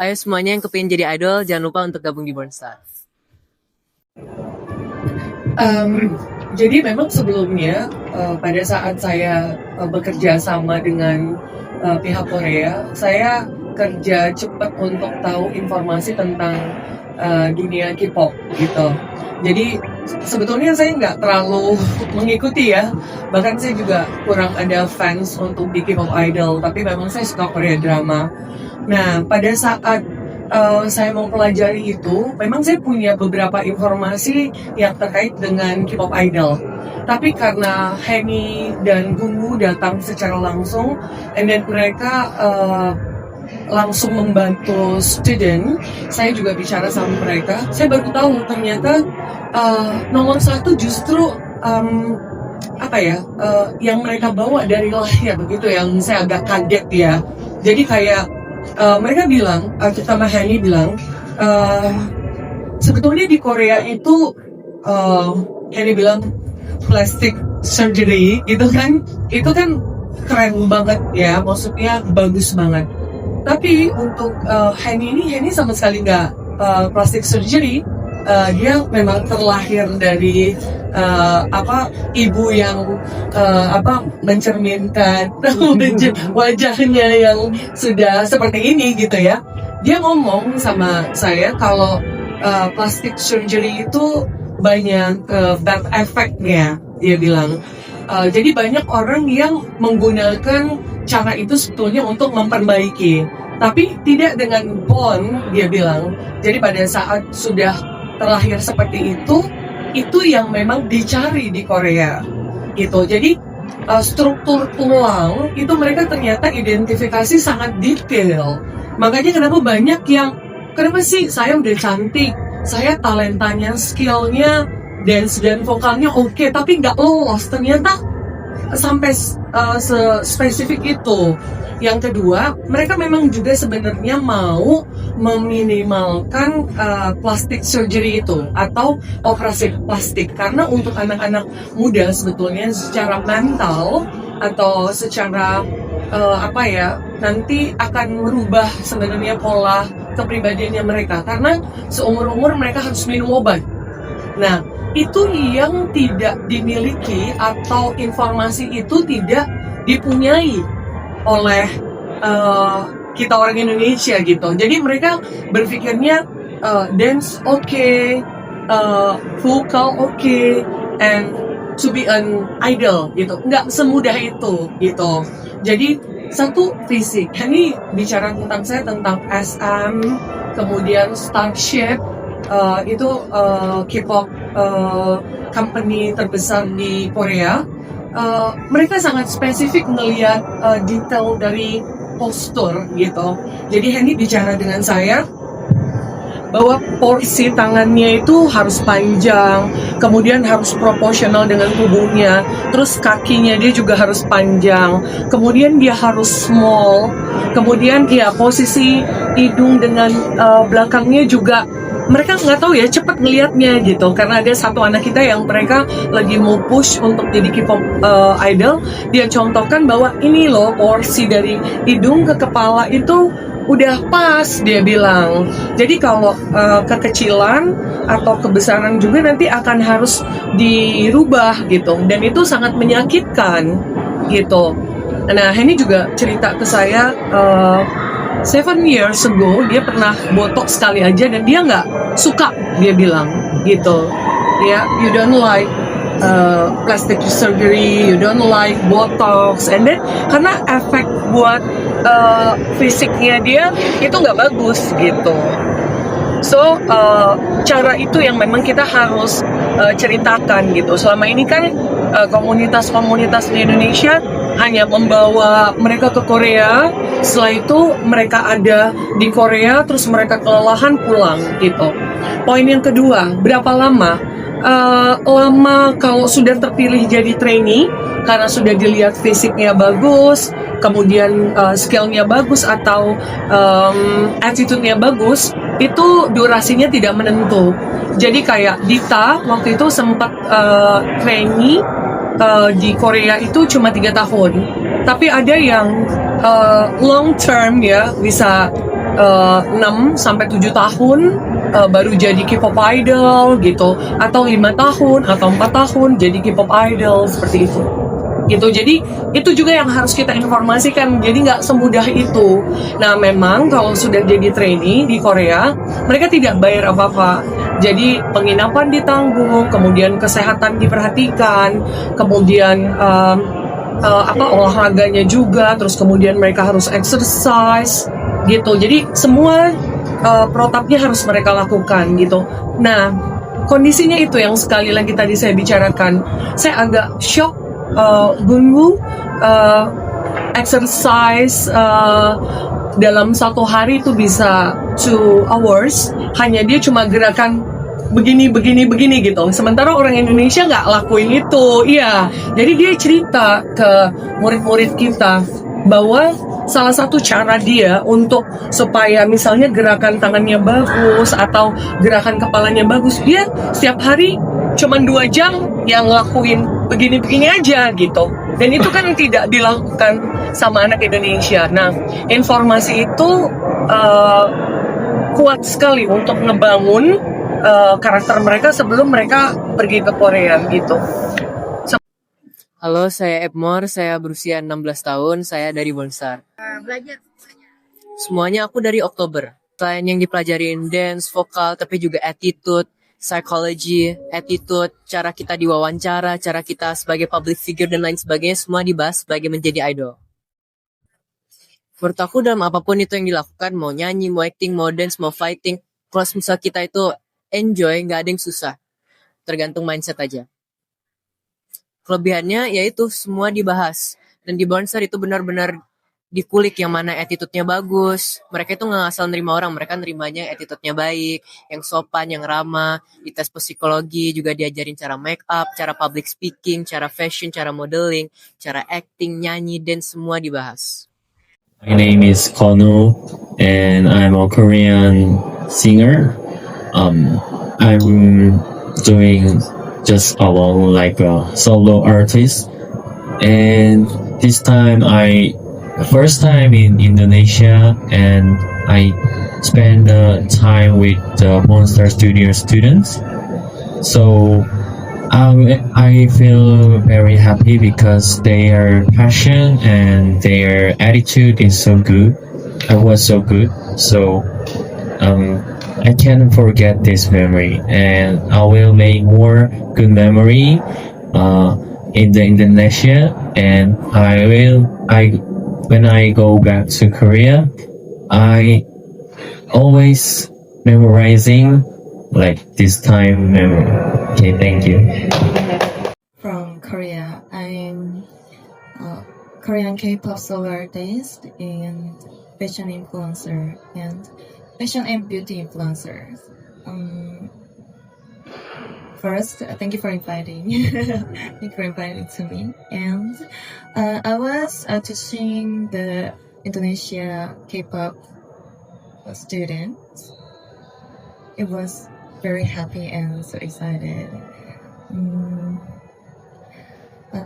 Ayo semuanya yang kepingin jadi idol, jangan lupa untuk gabung di Bornstar. Jadi memang sebelumnya pada saat saya bekerja sama dengan pihak Korea, saya kerja cepat untuk tahu informasi tentang dunia K-pop gitu. Jadi sebetulnya saya nggak terlalu mengikuti ya, bahkan saya juga kurang ada fans untuk di K-pop idol, tapi memang saya suka Korea drama. Nah, pada saat saya mau pelajari itu, memang saya punya beberapa informasi yang terkait dengan K-pop idol. Tapi karena Henny dan Gungu datang secara langsung, and then mereka langsung membantu student, saya juga bicara sama mereka. Saya baru tahu ternyata nomor satu justru yang mereka bawa dari lahir begitu, yang saya agak kaget ya. Jadi kayak mereka bilang, terutama Henny bilang, sebetulnya di Korea itu Henny bilang plastic surgery gitu kan, itu kan keren banget ya, maksudnya bagus banget. Tapi untuk Henny sama sekali nggak plastic surgery. Dia memang terlahir dari ibu yang mencerminkan wajahnya yang sudah seperti ini gitu ya. Dia ngomong sama saya kalau plastic surgery itu banyak bad effect-nya, dia bilang. Jadi banyak orang yang menggunakan cara itu sebetulnya untuk memperbaiki, tapi tidak dengan bone, dia bilang. Jadi pada saat sudah terlahir seperti itu yang memang dicari di Korea gitu. Jadi struktur tulang itu mereka ternyata identifikasi sangat detail. Makanya kenapa banyak yang, kenapa sih saya udah cantik, saya talentanya, skillnya, dance dan vokalnya oke, tapi nggak lolos, ternyata sampai spesifik itu. Yang kedua, mereka memang juga sebenarnya mau meminimalkan plastic surgery itu atau operasi plastik, karena untuk anak-anak muda sebetulnya secara mental atau secara nanti akan merubah sebenarnya pola kepribadiannya mereka, karena seumur-umur mereka harus minum obat. Nah, itu yang tidak dimiliki atau informasi itu tidak dipunyai oleh kita orang Indonesia gitu. Jadi mereka berpikirnya dance oke, vokal oke, and to be an idol gitu. Nggak semudah itu gitu. Jadi satu fisik. Ini bicara tentang saya tentang SM, kemudian Starship, itu K-pop company terbesar di Korea. Mereka sangat spesifik melihat detail dari postur gitu. Jadi Henny bicara dengan saya bahwa porsi tangannya itu harus panjang, kemudian harus proporsional dengan tubuhnya, terus kakinya dia juga harus panjang, kemudian dia harus small, kemudian ya posisi hidung dengan belakangnya juga. Mereka nggak tahu ya, cepat ngelihatnya gitu, karena ada satu anak kita yang mereka lagi mau push untuk jadi K-pop idol. Dia contohkan bahwa ini loh porsi dari hidung ke kepala itu udah pas, dia bilang. Jadi kalau kekecilan atau kebesaran juga nanti akan harus dirubah gitu, dan itu sangat menyakitkan gitu. Nah, Henny juga cerita ke saya 7 years ago dia pernah botok sekali aja dan dia nggak suka, dia bilang gitu ya. You don't like plastic surgery, you don't like botox, and then karena efek buat fisiknya dia itu nggak bagus gitu. So cara itu yang memang kita harus ceritakan gitu. Selama ini kan komunitas-komunitas di Indonesia hanya membawa mereka ke Korea, setelah itu mereka ada di Korea, terus mereka kelelahan pulang gitu. Poin yang kedua, berapa lama? Lama kalau sudah terpilih jadi trainee, karena sudah dilihat fisiknya bagus, kemudian skillnya bagus atau attitude-nya bagus, itu durasinya tidak menentu. Jadi kayak Dita waktu itu sempat trainee di Korea itu cuma 3 tahun, tapi ada yang long term ya, bisa 6 sampai 7 tahun baru jadi K-pop idol gitu, atau 5 tahun atau 4 tahun jadi K-pop idol seperti itu. Gitu, jadi itu juga yang harus kita informasikan, jadi nggak semudah itu. Nah, memang kalau sudah jadi trainee di Korea, mereka tidak bayar apa-apa, jadi penginapan ditanggung, kemudian kesehatan diperhatikan, kemudian olahraganya juga, terus kemudian mereka harus exercise gitu, jadi semua protapnya harus mereka lakukan gitu. Nah, kondisinya itu yang sekali lagi tadi saya bicarakan, saya agak shock. Gunggu exercise dalam satu hari itu bisa 2 hours, hanya dia cuma gerakan begini gitu, sementara orang Indonesia nggak lakuin itu. Iya, jadi dia cerita ke murid-murid kita bahwa salah satu cara dia untuk supaya misalnya gerakan tangannya bagus atau gerakan kepalanya bagus, dia setiap hari cuman 2 jam yang ngelakuin begini-begini aja gitu. Dan itu kan tidak dilakukan sama anak Indonesia. Nah, informasi itu kuat sekali untuk ngebangun karakter mereka sebelum mereka pergi ke Korea gitu. Halo, saya Ebmor, saya berusia 16 tahun, saya dari Bonsar. Semuanya aku dari Oktober. Selain yang dipelajarin dance, vokal, tapi juga attitude, psychology, attitude, cara kita diwawancara, cara kita sebagai public figure dan lain sebagainya, semua dibahas sebagai menjadi idol. Menurut aku dalam apapun itu yang dilakukan, mau nyanyi, mau acting, mau dance, mau fighting, kalau misal kita itu enjoy, nggak ada yang susah. Tergantung mindset aja. Kelebihannya yaitu semua dibahas. Dan di Bonsar itu benar-benar dikulik yang mana attitude-nya bagus. Mereka itu nggak asal nerima orang, mereka nerimanya attitude-nya baik, yang sopan, yang ramah. Di tes psikologi juga diajarin cara make up, cara public speaking, cara fashion, cara modeling, cara acting, nyanyi, dan semua dibahas. My name is Kono, and I'm a Korean singer. I'm doing just alone like a solo artist, and this time first time in Indonesia, and I spend the time with the Monster Studio students. So I feel very happy because their passion and their attitude is so good. I was so good. So I can't forget this memory, and I will make more good memory in the Indonesia. And when I go back to Korea, I always memorizing like this time memory. Okay, thank you. From Korea. I'm a Korean K-pop solo artist and fashion influencer and fashion and beauty influencer. First, thank you for inviting. Thank you for inviting to me. And I was teaching the Indonesia K-pop students. It was very happy and so excited.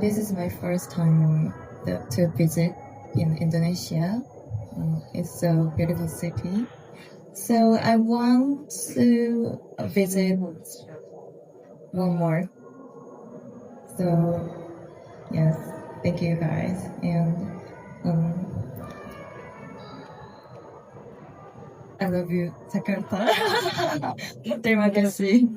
This is my first time to visit in Indonesia. It's a beautiful city. So I want to visit one more. So yes, thank you guys. And I love you, Jakarta. Terima kasih.